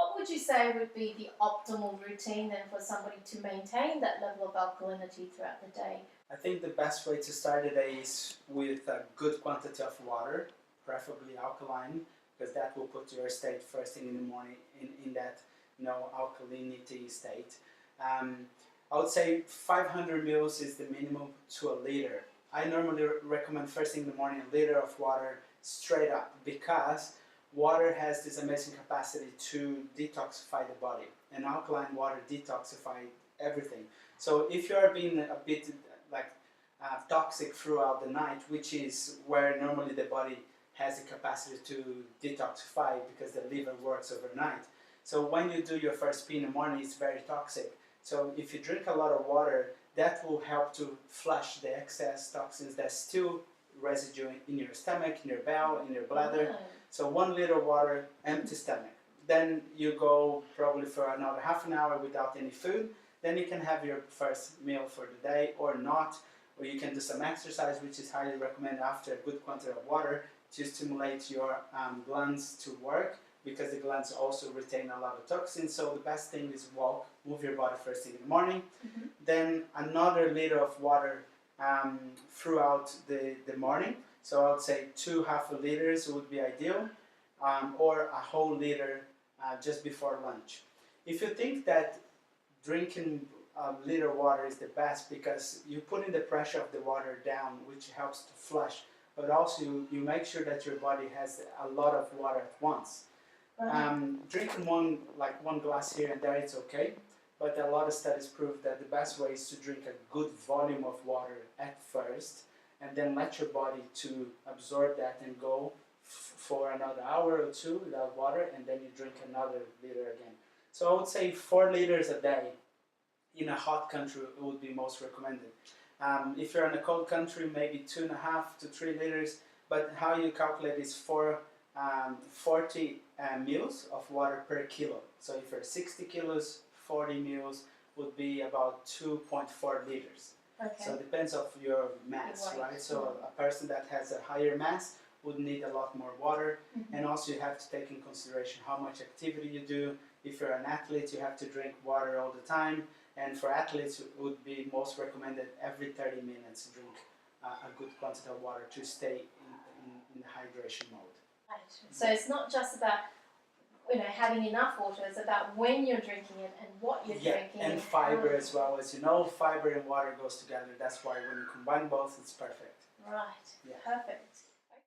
What would you say would be the optimal routine then for somebody to maintain that level of alkalinity throughout the day? I think the best way to start the day is with a good quantity of water, preferably alkaline, because that will put your state first thing in the morning in that alkalinity state. I would say 500 mils is the minimum to a liter. I normally recommend first thing in the morning a liter of water straight up, because water has this amazing capacity to detoxify the body, and alkaline water detoxifies everything. So if you are being a bit toxic throughout the night, which is where normally the body has the capacity to detoxify because the liver works overnight. So when you do your first pee in the morning, it's very toxic. So if you drink a lot of water, that will help to flush the excess toxins that's still residue in your stomach, in your bowel, in your bladder. So 1 liter of water, empty stomach. Then you go probably for another half an hour without any food. Then you can have your first meal for the day or not. Or you can do some exercise, which is highly recommended after a good quantity of water to stimulate your glands to work, because the glands also retain a lot of toxins. So the best thing is walk, move your body first thing in the morning. Then another liter of water throughout the morning. So I would say 2 half liters would be ideal, or a whole liter just before lunch. If you think that drinking a liter of water is the best, because you put in the pressure of the water down, which helps to flush, but also you make sure that your body has a lot of water at once. Drinking one glass here and there, it's okay, but a lot of studies prove that the best way is to drink a good volume of water at first, and then let your body to absorb that and go for another hour or two without water, and then you drink another liter again. So I would say 4 liters a day. In a hot country, it would be most recommended. If you're in a cold country, maybe 2.5 to 3 liters. But how you calculate is 40 mils of water per kilo. So if you're 60 kilos, 40 mils would be about 2.4 liters. Okay. So it depends of your mass, right? So a person that has a higher mass would need a lot more water. And also you have to take in consideration how much activity you do. If you're an athlete, you have to drink water all the time. And for athletes, it would be most recommended every 30 minutes drink a good quantity of water to stay in the hydration mode. Right. So it's not just about having enough water, it's about when you're drinking it and what you're drinking. And fiber as well. As you know, fiber and water goes together. That's why when you combine both, it's perfect. Right. Yeah. Perfect.